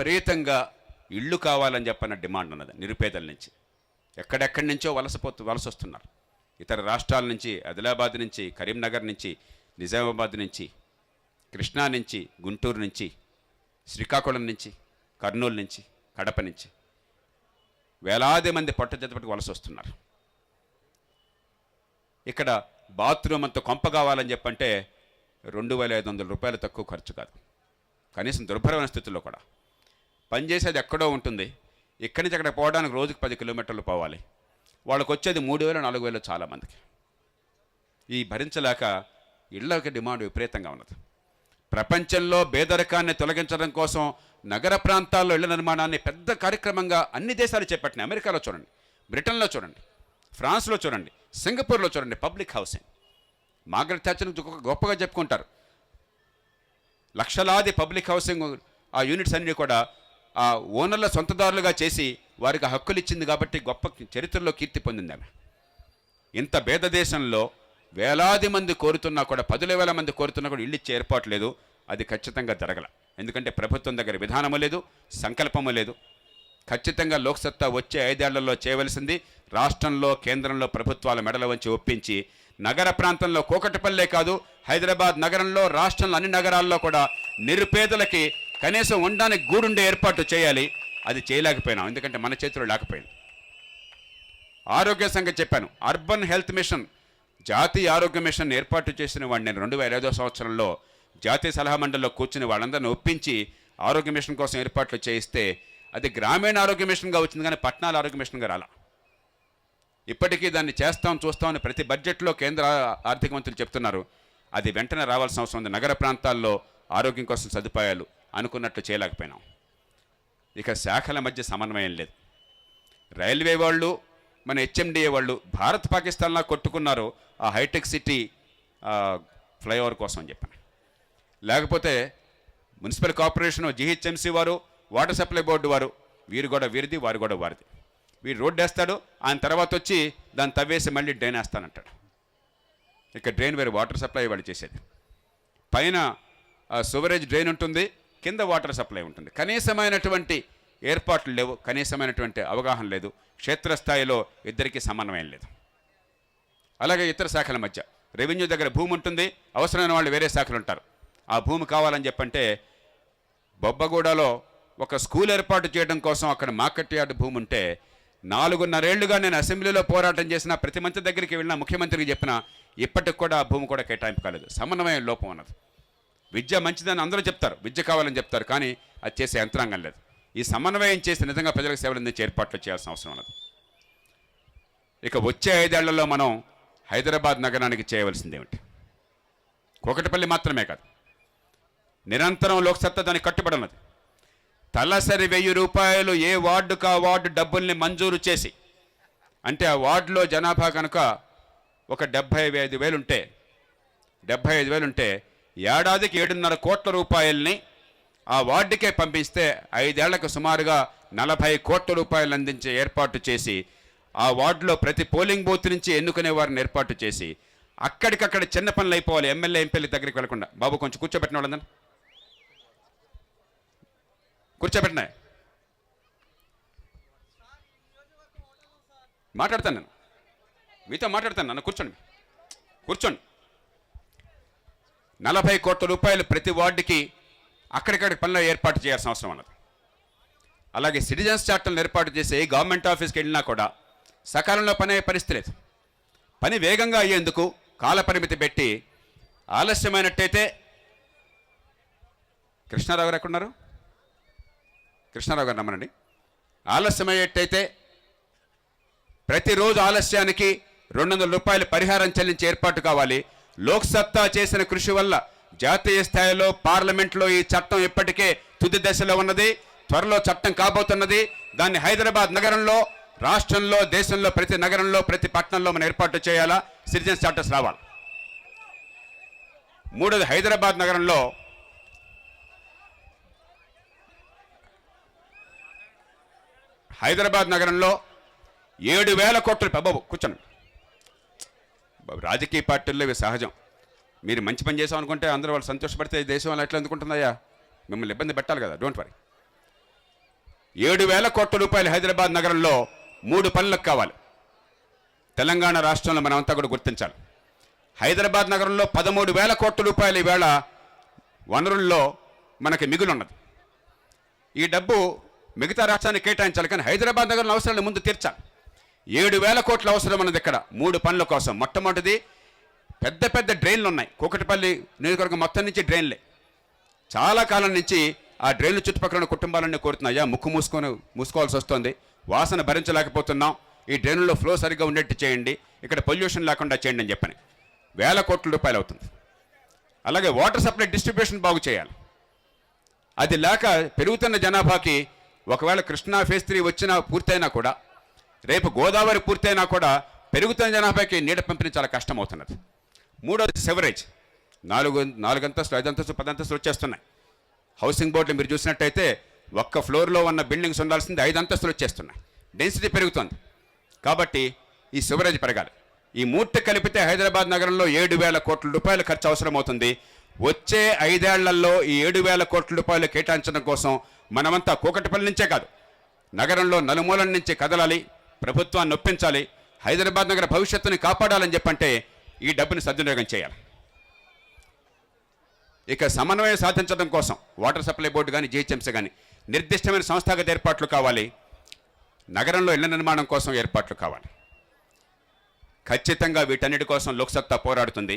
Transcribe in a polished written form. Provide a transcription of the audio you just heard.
విపరీతంగా ఇళ్ళు కావాలని చెప్పన్న డిమాండ్ ఉన్నది నిరుపేదల నుంచి. ఎక్కడెక్కడి నుంచో వలస వస్తున్నారు. ఇతర రాష్ట్రాల నుంచి, ఆదిలాబాద్ నుంచి, కరీంనగర్ నుంచి, నిజామాబాద్ నుంచి, కృష్ణా నుంచి, గుంటూరు నుంచి, శ్రీకాకుళం నుంచి, కర్నూలు నుంచి, కడప నుంచి వేలాది మంది పట్టుజెత్తపట్టుకు వలస వస్తున్నారు. ఇక్కడ బాత్రూమ్ అంత కొంప కావాలని చెప్పంటే 2500 రూపాయలు తక్కువ ఖర్చు కాదు. కనీసం దుర్భరమైన స్థితిలో కూడా పనిచేసేది ఎక్కడో ఉంటుంది. ఇక్కడి నుంచి అక్కడ పోవడానికి రోజుకు 10 కిలోమీటర్లు పోవాలి. వాళ్ళకు వచ్చేది 3000 4000 చాలామందికి. ఈ భరించలేక ఇళ్ళకి డిమాండ్ విపరీతంగా ఉన్నది. ప్రపంచంలో పేదరికాన్ని తొలగించడం కోసం నగర ప్రాంతాల్లో ఇళ్ల నిర్మాణాన్ని పెద్ద కార్యక్రమంగా అన్ని దేశాలు చేపట్టినాయి. అమెరికాలో చూడండి, బ్రిటన్లో చూడండి, ఫ్రాన్స్లో చూడండి, సింగపూర్లో చూడండి. పబ్లిక్ హౌసింగ్ మార్గరెట్ థాచర్ గొప్పగా చెప్పుకుంటారు. లక్షలాది పబ్లిక్ హౌసింగ్ ఆ యూనిట్స్ అన్నీ కూడా ఆ ఓనర్ల సొంతదారులుగా చేసి వారికి హక్కులు ఇచ్చింది కాబట్టి గొప్ప చరిత్రలో కీర్తి పొందింది ఆమె. ఇంత భేద దేశంలో వేలాది మంది కోరుతున్నా కూడా, 10,000 మంది కోరుతున్నా కూడా ఇల్లు ఇచ్చే ఏర్పాటు లేదు. అది ఖచ్చితంగా జరగల. ఎందుకంటే ప్రభుత్వం దగ్గర విధానము లేదు, సంకల్పము లేదు. ఖచ్చితంగా లోక్సత్తా వచ్చే 5 ఏళ్లలో చేయవలసింది రాష్ట్రంలో, కేంద్రంలో ప్రభుత్వాల మెడల వంచి ఒప్పించి నగర ప్రాంతంలో కోకటిపల్లె కాదు, హైదరాబాద్ నగరంలో, రాష్ట్రంలో అన్ని నగరాల్లో కూడా నిరుపేదలకి కనీసం ఉండడానికి గూడుండే ఏర్పాటు చేయాలి. అది చేయలేకపోయినాం, ఎందుకంటే మన చేతిలో లేకపోయింది. ఆరోగ్య సంఘం చెప్పాను, అర్బన్ హెల్త్ మిషన్, జాతీయ ఆరోగ్య మిషన్ ఏర్పాటు చేసిన వాడిని నేను 2005వ సంవత్సరంలో జాతీయ సలహా మండలిలో కూర్చుని వాళ్ళందరినీ ఒప్పించి ఆరోగ్య మిషన్ కోసం ఏర్పాట్లు చేయిస్తే అది గ్రామీణ ఆరోగ్య మిషన్గా వచ్చింది, కానీ పట్టణాల ఆరోగ్య మిషన్గా రాలా. ఇప్పటికీ దాన్ని చేస్తాం చూస్తామని ప్రతి బడ్జెట్లో కేంద్ర ఆర్థిక మంత్రులు చెప్తున్నారు. అది వెంటనే రావాల్సిన అవసరం ఉంది. నగర ప్రాంతాల్లో ఆరోగ్యం కోసం సదుపాయాలు అనుకున్నట్లు చేయలేకపోయినాం. ఇక శాఖల మధ్య సమన్వయం లేదు. రైల్వే వాళ్ళు, మన హెచ్ఎండిఏ వాళ్ళు భారత్ పాకిస్తాన్లా కొట్టుకున్నారు ఆ హైటెక్ సిటీ ఫ్లైఓవర్ కోసం అని చెప్పాను. లేకపోతే మున్సిపల్ కార్పొరేషన్, జిహెచ్ఎంసీ వారు, వాటర్ సప్లై బోర్డు వారు, వీరు కూడా వీరిది, వారు కూడా వారిది. వీరు రోడ్డు వేస్తాడు, ఆయన తర్వాత వచ్చి దాన్ని తవ్వేసి మళ్ళీ డ్రైన్ వేస్తానంటాడు. ఇక డ్రైన్ వేరు, వాటర్ సప్లై వాళ్ళు చేసేది. పైన సువరేజ్ డ్రైన్ ఉంటుంది, కింద వాటర్ సప్లై ఉంటుంది. కనీసమైనటువంటి ఏర్పాట్లు లేవు, కనీసమైనటువంటి అవగాహన లేదు. క్షేత్రస్థాయిలో ఇద్దరికీ సమన్వయం లేదు. అలాగే ఇతర శాఖల మధ్య రెవెన్యూ దగ్గర భూమి ఉంటుంది, అవసరమైన వాళ్ళు వేరే శాఖలు ఉంటారు. ఆ భూమి కావాలని చెప్పంటే బొబ్బగూడలో ఒక స్కూల్ ఏర్పాటు చేయడం కోసం అక్కడ మార్కెట్ యార్డ్ భూమి ఉంటే 4.5 ఏళ్లుగా నేను అసెంబ్లీలో పోరాటం చేసిన, ప్రతి మంత్రి దగ్గరికి వెళ్ళిన, ముఖ్యమంత్రికి చెప్పిన, ఇప్పటికి కూడా ఆ భూమి కూడా కేటాయింపు కాలేదు. సమన్వయం లోపం అన్నది. విద్య మంచిదని అందరూ చెప్తారు, విద్య కావాలని చెప్తారు, కానీ అది చేసే యంత్రాంగం లేదు. ఈ సమన్వయం చేసి నిజంగా ప్రజలకు సేవలు అందించే ఏర్పాట్లు చేయాల్సిన అవసరం ఉన్నది. ఇక వచ్చే 5 ఏళ్లలో మనం హైదరాబాద్ నగరానికి చేయవలసింది ఏమిటి? కోకటిపల్లి మాత్రమే కాదు, నిరంతరం లోక్సత్తా దానికి కట్టుబడి ఉన్నది. తలసరి 1000 రూపాయలు ఏ వార్డుకు ఆ వార్డు డబ్బుల్ని మంజూరు చేసి, అంటే ఆ వార్డులో జనాభా కనుక ఒక 75,000 ఉంటే ఏడాదికి 7.5 కోట్ల రూపాయలని ఆ వార్డుకే పంపిస్తే 5 ఏళ్లకు సుమారుగా 40 కోట్ల రూపాయలు అందించే ఏర్పాటు చేసి, ఆ వార్డులో ప్రతి పోలింగ్ బూత్ నుంచి ఎన్నుకునే వారిని ఏర్పాటు చేసి అక్కడికక్కడ చిన్న పనులు అయిపోవాలి. ఎమ్మెల్యే ఎంపీల దగ్గరికి వెళ్లకుండా. బాబు కొంచెం కూర్చోబెట్టిన వాళ్ళందరూ కూర్చోబెట్టినా మాట్లాడతాను, నేను మీతో మాట్లాడతాను, నన్ను కూర్చోండి. 40 కోట్ల రూపాయలు ప్రతి వార్డుకి అక్కడికక్కడి పనులు ఏర్పాటు చేయాల్సిన అవసరం ఉన్నది. అలాగే సిటిజన్స్ చార్టర్లను ఏర్పాటు చేసి గవర్నమెంట్ ఆఫీస్కి వెళ్ళినా కూడా సకాలంలో పని అయ్యే పరిస్థితి లేదు. పని వేగంగా అయ్యేందుకు కాలపరిమితి పెట్టి ఆలస్యమైనట్టయితే, కృష్ణారావు గారు ఎక్కడున్నారు? కృష్ణారావు గారు రమ్మనండి. ఆలస్యమయ్యేట్టయితే ప్రతిరోజు ఆలస్యానికి 200 రూపాయలు పరిహారం చెల్లించే ఏర్పాటు కావాలి. లోక్సత్తా చేసిన కృషి వల్ల జాతీయ స్థాయిలో పార్లమెంట్లో ఈ చట్టం ఇప్పటికే తుది దశలో ఉన్నది. త్వరలో చట్టం కాబోతున్నది. దాన్ని హైదరాబాద్ నగరంలో, రాష్ట్రంలో, దేశంలో ప్రతి నగరంలో, ప్రతి పట్టణంలో మనం ఏర్పాటు చేయాలా. సిటిజన్స్ చార్టర్స్ రావాలి. మూడోది, హైదరాబాద్ నగరంలో హైదరాబాద్ నగరంలో 7,000 కోట్లు. బాబు కూర్చోండి. రాజకీయ పార్టీల్లో ఇవి సహజం. మీరు మంచి పని చేసాం అనుకుంటే అందరూ వాళ్ళు సంతోషపడితే దేశం వాళ్ళు ఎట్లా ఎందుకుంటుందయ్యా, మిమ్మల్ని ఇబ్బంది పెట్టాలి కదా. Don't worry. 7,000 కోట్ల రూపాయలు హైదరాబాద్ నగరంలో 3 పనులకు కావాలి. తెలంగాణ రాష్ట్రంలో మనమంతా కూడా గుర్తించాలి. హైదరాబాద్ నగరంలో 13,000 కోట్ల రూపాయలు ఈవేళ వనరుల్లో మనకి మిగులున్నది. ఈ డబ్బు మిగతా రాష్ట్రానికి కేటాయించాలి, కానీ హైదరాబాద్ నగరంలో అవసరాలను ముందు తీర్చాలి. 7,000 కోట్ల అవసరం ఉన్నది ఇక్కడ 3 పనుల కోసం. మొట్టమొదటిది పెద్ద పెద్ద డ్రైన్లు ఉన్నాయి. కూకట్పల్లి నియోజకవర్గం మొత్తం నుంచి డ్రైన్లే. చాలా కాలం నుంచి ఆ డ్రైన్లు చుట్టుపక్కల ఉన్న కుటుంబాలన్నీ కోరుతున్నాయా, ముక్కు మూసుకోవాల్సి వస్తుంది, వాసన భరించలేకపోతున్నాం, ఈ డ్రైన్లో ఫ్లో సరిగ్గా ఉండేట్టు చేయండి, ఇక్కడ పొల్యూషన్ లేకుండా చేయండి అని చెప్పని 1,000 కోట్ల రూపాయలు అవుతుంది. అలాగే వాటర్ సప్లై డిస్ట్రిబ్యూషన్ బాగు చేయాలి. అది లేక పెరుగుతున్న జనాభాకి ఒకవేళ కృష్ణా ఫేజ్ 3 వచ్చినా పూర్తయినా కూడా, రేపు గోదావరి పూర్తయినా కూడా పెరుగుతున్న జనాభాకి నీడ పంపిణీ చాలా కష్టం అవుతున్నది. మూడోది సెవరేజ్. 4 అంతస్తులు 5 అంతస్తులు 10 అంతస్తులు వచ్చేస్తున్నాయి. హౌసింగ్ బోర్డులు మీరు చూసినట్టయితే ఒక్క ఫ్లోర్లో ఉన్న బిల్డింగ్స్ ఉండాల్సింది 5 అంతస్తులు వచ్చేస్తున్నాయి. డెన్సిటీ పెరుగుతుంది కాబట్టి ఈ సెవరేజ్ పెరగాలి. ఈ 3 కలిపితే హైదరాబాద్ నగరంలో 7,000 కోట్ల రూపాయలు ఖర్చు అవసరం అవుతుంది. వచ్చే 5 ఏళ్లలో ఈ 7,000 కోట్ల రూపాయలు కేటాయించడం కోసం మనమంతా కూకట్పల్లి నుంచే కాదు, నగరంలో నలుమూలల నుంచి కదలాలి, ప్రభుత్వాన్ని ఒప్పించాలి, హైదరాబాద్ నగర భవిష్యత్తుని కాపాడాలని చెప్పంటే ఈ డబ్బుని సద్వినియోగం చేయాలి. ఇక సమన్వయం సాధించడం కోసం వాటర్ సప్లై బోర్డు కానీ జీహెచ్ఎంసీ కానీ నిర్దిష్టమైన సంస్థాగత ఏర్పాట్లు కావాలి. నగరంలో ఇళ్ల నిర్మాణం కోసం ఏర్పాట్లు కావాలి. ఖచ్చితంగా వీటన్నిటి కోసం లోక్సత్తా పోరాడుతుంది.